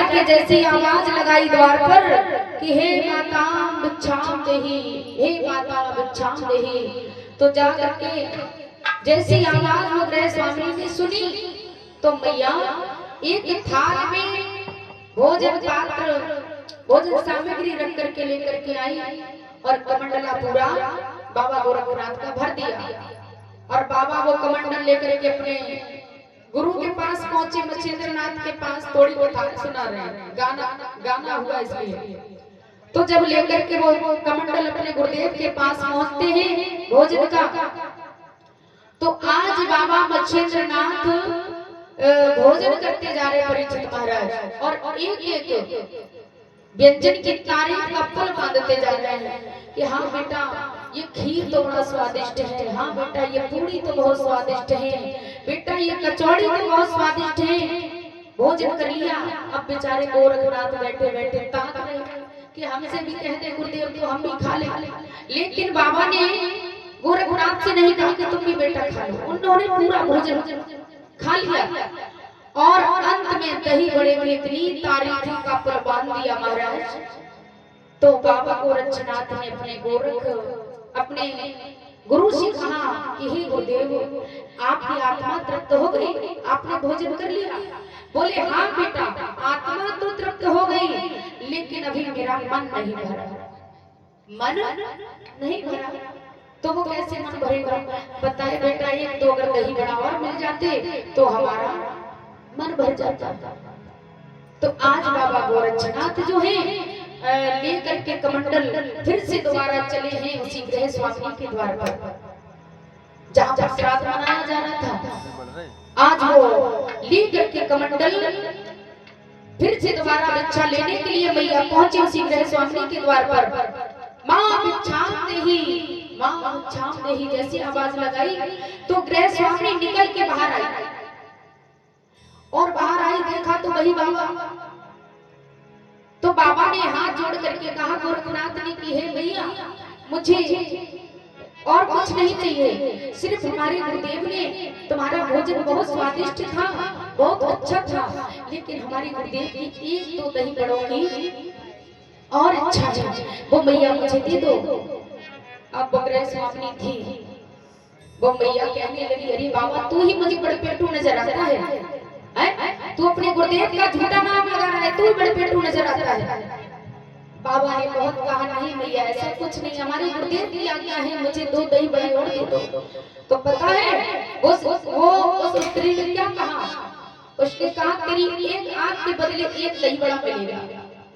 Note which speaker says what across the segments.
Speaker 1: जाके जैसी आवाज लगाई द्वार पर कि हे माता भिक्षाम देहि, हे माता भिक्षाम देहि, तो जा करके जैसी आवाज वो गृह स्वामी ने सुनी तो मैया एक थाल में भोजन पात्र भोजन सामग्री रख करके लेकर के आई और कमंडला पूरा बाबा गोरखनाथ का भर दिया। और बाबा वो कमंडल लेकर के अपने गुरु के पास पहुंचे, मच्छिंद्रनाथ के पास थोड़ी बहुत सुना रहे हैं, गाना हुआ इसलिए। तो जब लेकर के वो कमंडल अपने गुरुदेव के पास पहुंचते हैं भोजन का, तो आज बाबा मच्छिंद्रनाथ भोजन करते जा रहे परीक्षित महाराज, और एक एक व्यंजन की तारीफ का पल बांधते जा रहे हैं कि हाँ बेटा ये खीर तो बड़ा स्वादिष्ट है, हाँ बेटा ये पूरी तो बहुत स्वादिष्ट है, बेटा ये कचौड़ी तो बहुत स्वादिष्ट है। भोजन कर लिया, अब बेचारे गोरखनाथ बैठे बैठे ताक रहे कि हमसे भी कह दे गुरुदेव तो हम भी खा ले, लेकिन बाबा ने गोरखनाथ से नहीं कहा कि तुम भी बेटा खा लो। उन्होंने पूरा भोजन खा लिया और अंत में दही बड़े की इतनी तारीफों का पल बांध दिया महाराज। तो बाबा गोरक्षनाथ ने अपने गुरु से कहा कि हे गुरुदेव आपकी आत्मा तृप्त हो गई, आपने भोजन कर लिया? बोले हाँ बेटा आत्मा तो तृप्त हो गई, लेकिन अभी मेरा मन नहीं भरा। मन नहीं भरा तो वो कैसे मन भरेगा? बताए बेटा एक दो अगर दही बड़ा और मिल जाते तो हमारा मन भर जाता। तो आज बाबा गोरक्षनाथ जो है लेकर के कमंडल फिर से दोबारा चले हैं उसी गृह स्वामी के द्वार पर जहाँ पर श्राद्ध मनाया जा रहा था। आज वो लेकर के कमंडल फिर से दोबारा भिक्षा लेने के लिए मैया पहुंचे उसी गृह स्वामी के द्वार पर। माँ भिक्षाम देहि, माँ भिक्षाम देहि जैसी आवाज लगाई तो गृह स्वामी निकल के बाहर आई, और बाहर आई देखा तो वही बाबा। तो बाबा ने हाथ जोड़ करके कहा गोरखनाथ ने कि हे भैया मुझे और कुछ नहीं चाहिए, सिर्फ हमारे गुरुदेव ने तुम्हारा भोजन बहुत स्वादिष्ट था, बहुत अच्छा था, लेकिन हमारे गुरुदेव की एक दो दही बड़ों की और इच्छा है, वो मैया मुझे दे दो। अब गृह स्वामी थी, वो मैया कहने लगी अरे बाबा तू ही मुझे बड़े पेटू नजर आता है, तू अपने गुरुदेव का झूठा नाम लगा रहा है, तू बड़े पेटू नजर आता है। बाबा ने बहुत कहा नहीं भैया ऐसा कुछ नहीं, हमारे गुरुदेव की आज्ञा है, मुझे दो दही बड़े और दे दो। तो पता है वो उस स्त्री ने क्या कहा? उसने कहा तेरी एक आंख के बदले एक दही बड़ा मिलेगा,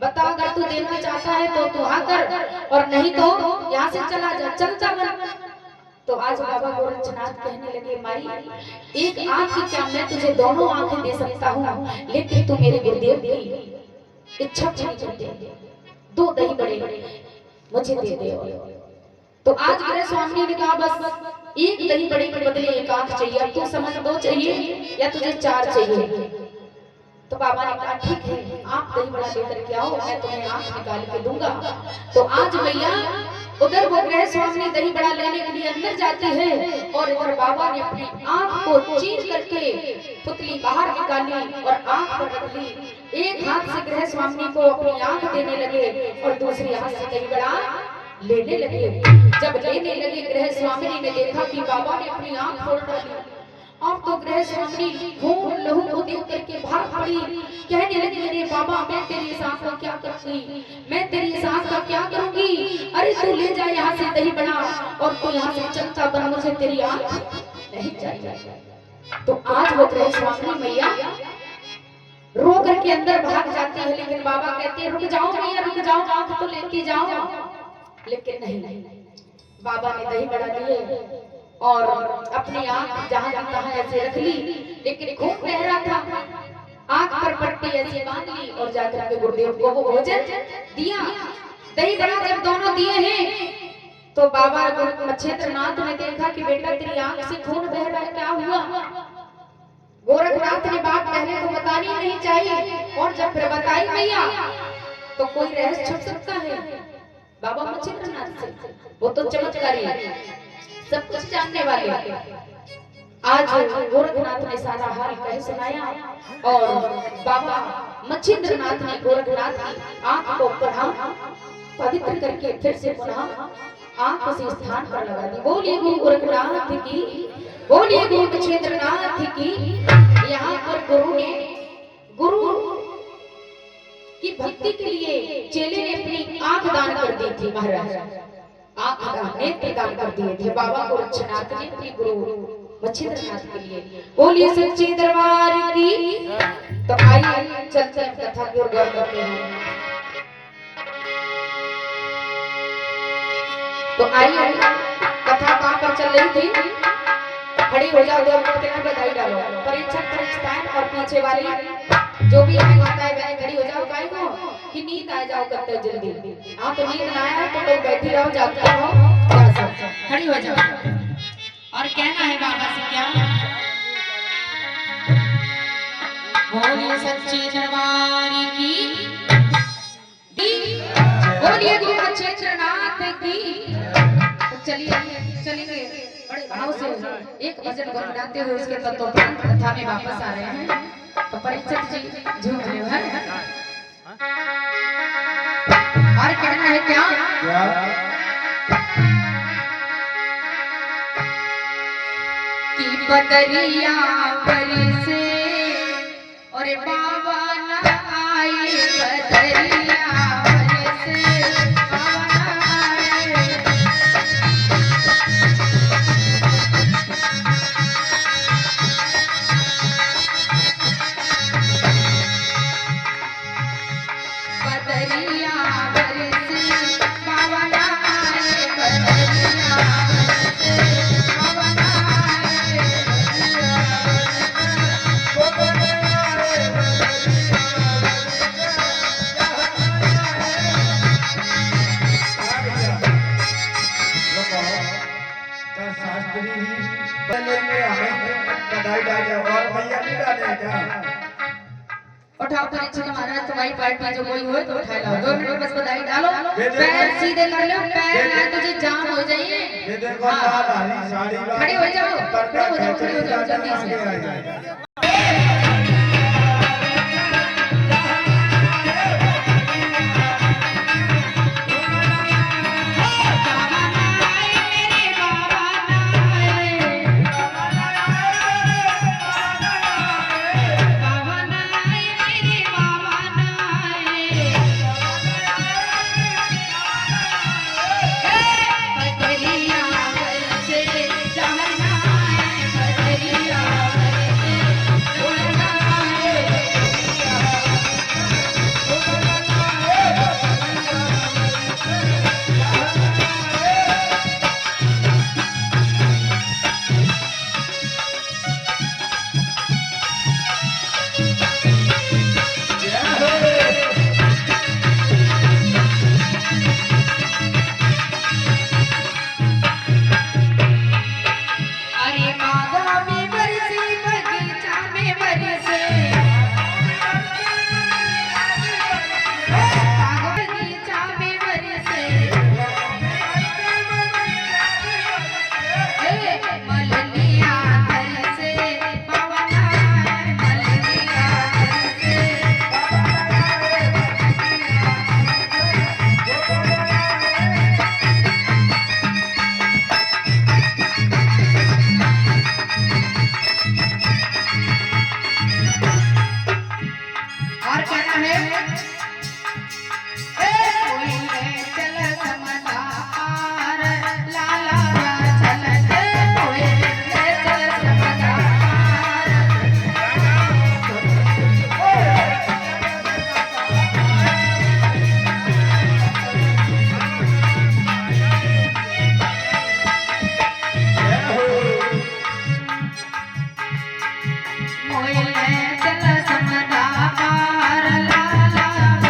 Speaker 1: बता अगर तू देना चाहता है तो तू हाँ कर, और नहीं तो यहाँ से चला जा, चल जा। तो आज बाबा गोरक्षनाथ कहने लगे माई एक आंख की क्या मैं तुझे दोनों आंखें दे सकता हूँ, लेकिन तू मेरे गुरुदेव की इच्छा पूरी कर दे, दो दही बड़े मुझे दे दे। तो आज गृह स्वामी ने कहा बस एक दही बड़े के बदले एक आंख चाहिए, अब तू समझ दो चाहिए या तुझे चार चाहिए? तो बाबा ने कहा ठीक है आप दही बड़ा लेकर के आओ, मैं तुम्हें आंख निकाल के दूंगा। तो आज मैया उधर वो गृह स्वामी दही बड़ा लेने के लिए अंदर जाती है, और इधर बाबा ने अपनी आंख को चीर करके पुतली बाहर निकाली और आंख पर रख ली। एक हाथ से गृह स्वामी को अपनी आंख देने लगे और दूसरी हाथ से दही बड़ा लेने लगे। जब लेने लगे गृह स्वामी ने देखा कि बाबा ने अपनी आंख फोड़ डाली। अब तो गृह स्वामी खून लहू को देख करके भाग पड़ी, कहने लगी अरे बाबा मैं तेरी सांस का क्या करूंगी, मैं तेरी सांस का क्या करूंगी, अरे तू ले जा यहाँ से दही बड़ा और तू यहाँ से चलता बन, मुझे तेरी आंख नहीं चाहिए। तो आज वो गृह स्वामी मैया रो करके अंदर भाग जाती है, लेकिन बाबा कहते हैं रुक जाओ मैया रुक जाओ, आंख तो लेके जाओ। लेकिन नहीं, बाबा ने दही बड़ा लिए और अपनी आंख जहां तहां ऐसे रख ली, लेकिन खून बह रहा था, आंख पर पट्टी ऐसे बांध ली और जाकर के गुरुदेव को वो भोजन दिया। दही बड़ा जब दोनों दिए हैं तो बाबा मच्छिंद्रनाथ ने देखा कि बेटा तेरी आंख से खून बह रहा है, क्या हुआ? गोरखनाथ ने बात पहले तो बतानी नहीं चाहिए, और जब फिर बताई भैया तो कोई रहस्य छुप सकता है बाबा मच्छिंद्रनाथ से, वो तो चमत्कारी सब कुछ जानने वाले। आज गोरखनाथ ने सारा हाल कह सुनाया और बाबा मच्छिंद्रनाथ ने गोरखनाथ की आंख को पुनः पवित्र करके फिर से पुनः आंख उसी स्थान पर लगा दी। बोलिए गुरु गोरखनाथ की, बोलिए गुरु मच्छिंद्रनाथ की। यहाँ पर गुरु की भक्ति के लिए चेले ने अपनी आंख दान कर दी थी। महाराज आंख दान नेत्र दान कर दिए थे बाबा गोरक्षनाथ ने अपने गुरु मच्छिंद्रनाथ के लिए। बोलिए सच्चे दरबार की। तो आइए चलते हैं कथा की ओर गौर करते हैं। तो आइए कथा कहाँ पर चल रही थी। खड़ी हो जाओ, 2 मिनट के लिए बधाई डालो। परीक्षक परीक्षाएं और पीछे वाली जो भी है माताएं बहनें खड़ी हो जाओ। काहे को कि नींद आ जाओ करते जल्दी। हाँ तो नींद ना आया तो लोग बैठी रहो, जागते रहो। खड़ी हो जाओ और कहना है बाबा से क्या। बोलिए सच्चे दरबार की, बोलिए गुरु मच्छिंद्रनाथ की। तो चलिए बड़े भाव से एक भजन गुनगुनाते हुए उसके तत्वोपरांत कथा में वापस आ रहे हैं। तो परीक्षित जी झूम रहे हैं और कहना है क्या। बदरिया बरसे और बाबा न आए, बदरिया बरसे बाबा न आए। बदरिया बरसे बाबा न आए, बदरिया बरसे बाबा न आए। उठाओ परीक्षक महाराज, तुम्हारी पार्टी जो कोई हो तो उठा लो। 2 मिनट बस बधाई डालो, पैर सीधे कर लो, पैर ना तुझे जाम हो जाइए। खड़े हो जाओ, खड़े हो जाओ जल्दी से। चल समदा पार ला ला।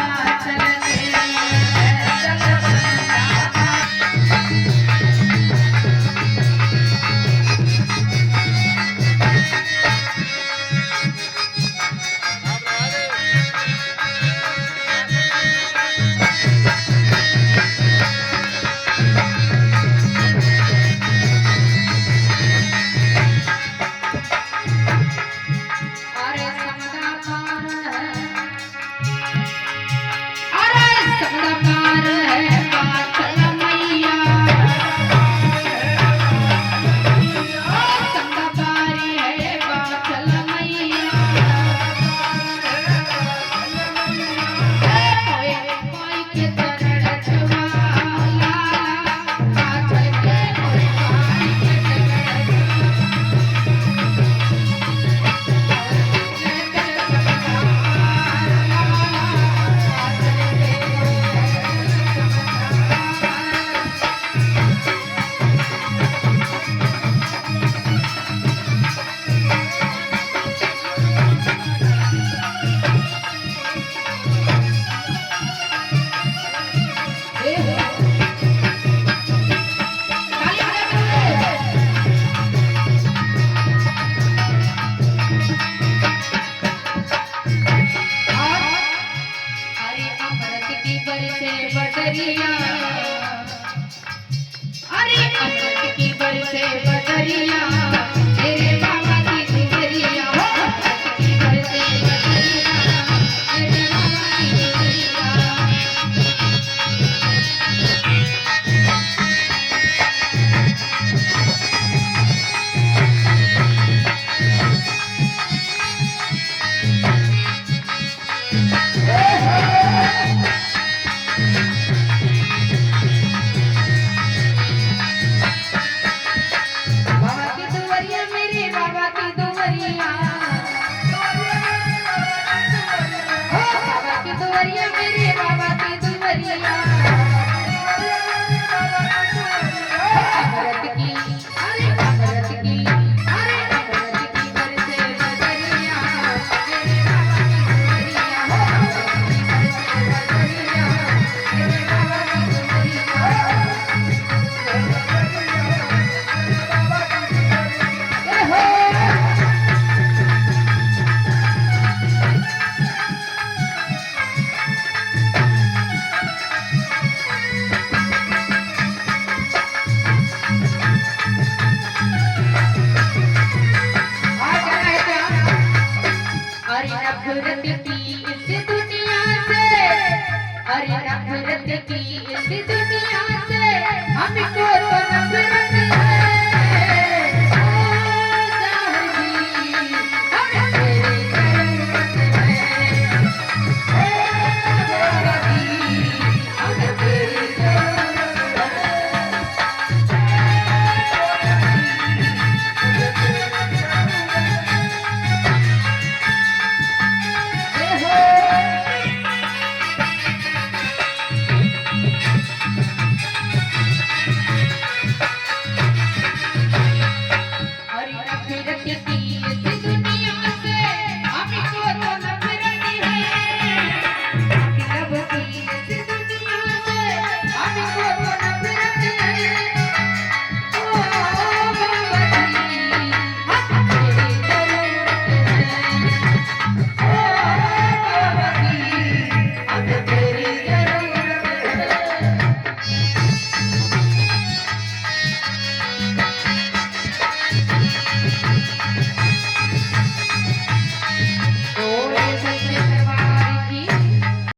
Speaker 1: बदरिया, अरे अमृत की बरसे बदरिया, मेरे बाबा की दुवरिया, अमृत की बरसे बदरिया, मेरे बाबा की दुवरिया। बाबा की दुवरिया, मेरे बाबा की दुवरिया, बाबा की दुवरिया, मेरे बाबा की दुवरिया, अमृत की, अरे अमृत की, अरे अमृत की बरसे बदरिया, मेरे बाबा की दुवरिया, अमृत की बरसे बदरिया, मेरे बाबा की दुवरिया। अरे नफरत की इस दुनिया से, अरे नफरत की इस दुनिया से हमको तो